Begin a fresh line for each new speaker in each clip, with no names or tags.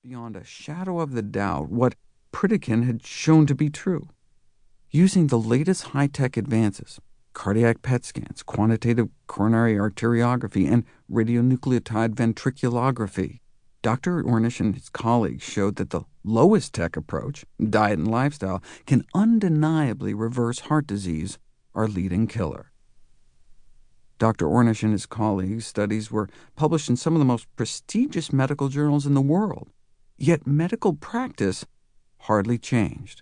beyond a shadow of the doubt what Pritikin had shown to be true. Using the latest high-tech advances, cardiac PET scans, quantitative coronary arteriography, and radionucleotide ventriculography, Dr. Ornish and his colleagues showed that the lowest-tech approach, diet and lifestyle, can undeniably reverse heart disease, our leading killer. Dr. Ornish and his colleagues' studies were published in some of the most prestigious medical journals in the world, yet medical practice hardly changed.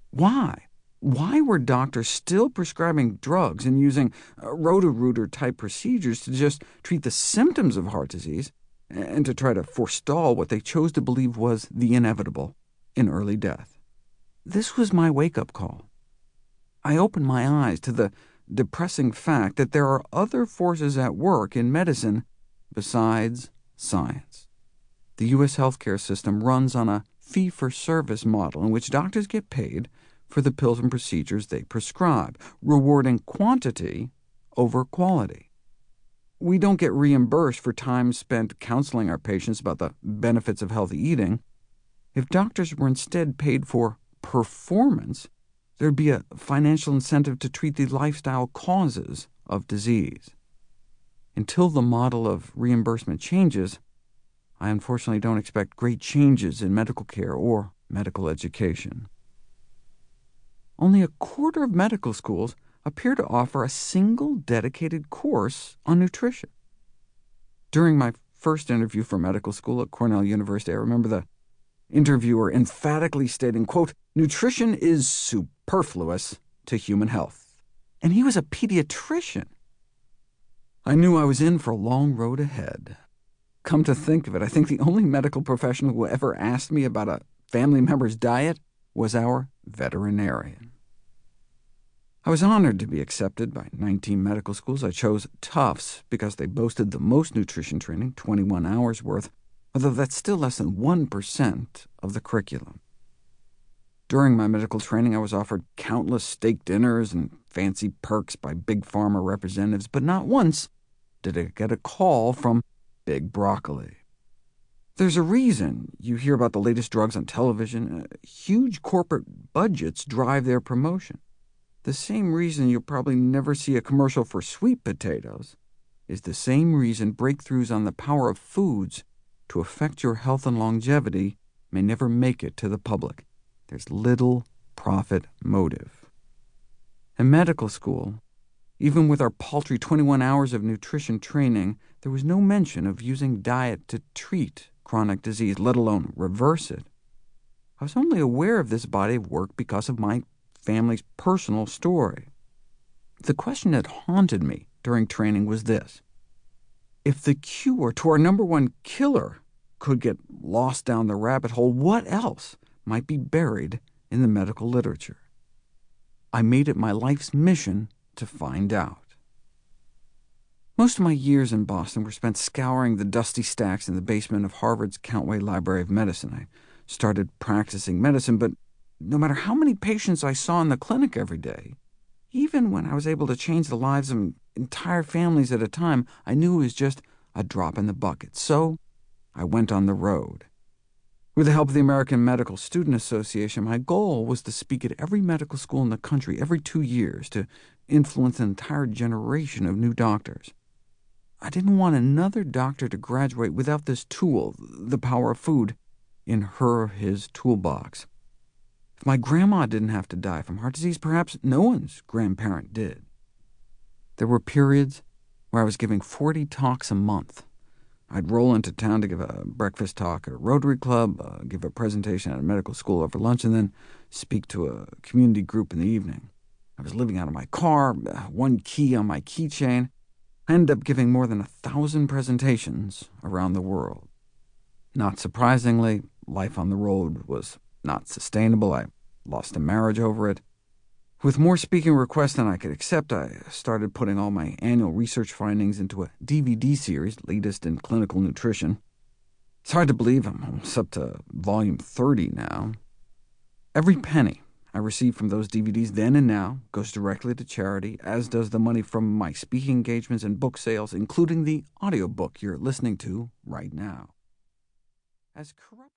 Why? Why were doctors still prescribing drugs and using Roto-Rooter-type procedures to just treat the symptoms of heart disease, and to try to forestall what they chose to believe was the inevitable in early death? This was my wake-up call. I opened my eyes to the depressing fact that there are other forces at work in medicine besides science. The U.S. healthcare system runs on a fee-for-service model in which doctors get paid for the pills and procedures they prescribe, rewarding quantity over quality. We don't get reimbursed for time spent counseling our patients about the benefits of healthy eating. If doctors were instead paid for performance, there'd be a financial incentive to treat the lifestyle causes of disease. Until the model of reimbursement changes, I unfortunately don't expect great changes in medical care or medical education. Only a quarter of medical schools appear to offer a single dedicated course on nutrition. During my first interview for medical school at Cornell University, I remember the interviewer emphatically stating, quote, "Nutrition is superfluous to human health." And he was a pediatrician. I knew I was in for a long road ahead. Come to think of it, I think the only medical professional who ever asked me about a family member's diet was our veterinarian. I was honored to be accepted by 19 medical schools. I chose Tufts because they boasted the most nutrition training, 21 hours worth, although that's still less than 1% of the curriculum. During my medical training, I was offered countless steak dinners and fancy perks by Big Pharma representatives, but not once did I get a call from Big Broccoli. There's a reason you hear about the latest drugs on television. Huge corporate budgets drive their promotion. The same reason you'll probably never see a commercial for sweet potatoes is the same reason breakthroughs on the power of foods to affect your health and longevity may never make it to the public. There's little profit motive. In medical school, even with our paltry 21 hours of nutrition training, there was no mention of using diet to treat chronic disease, let alone reverse it. I was only aware of this body of work because of my family's personal story. The question that haunted me during training was this: if the cure to our number one killer could get lost down the rabbit hole, what else might be buried in the medical literature? I made it my life's mission to find out. Most of my years in Boston were spent scouring the dusty stacks in the basement of Harvard's Countway Library of Medicine. I started practicing medicine, but no matter how many patients I saw in the clinic every day, even when I was able to change the lives of entire families at a time, I knew it was just a drop in the bucket. So I went on the road. With the help of the American Medical Student Association, my goal was to speak at every medical school in the country every 2 years to influence an entire generation of new doctors. I didn't want another doctor to graduate without this tool, the power of food, in her or his toolbox. If my grandma didn't have to die from heart disease, perhaps no one's grandparent did. There were periods where I was giving 40 talks a month. I'd roll into town to give a breakfast talk at a Rotary Club, give a presentation at a medical school over lunch, and then speak to a community group in the evening. I was living out of my car, one key on my keychain. I ended up giving more than 1,000 presentations around the world. Not surprisingly, life on the road was not sustainable. I lost a marriage over it. With more speaking requests than I could accept, I started putting all my annual research findings into a DVD series, latest in clinical nutrition. It's hard to believe I'm almost up to volume 30 now. Every penny I receive from those DVDs then and now goes directly to charity, as does the money from my speaking engagements and book sales, including the audiobook you're listening to right now. As corrupt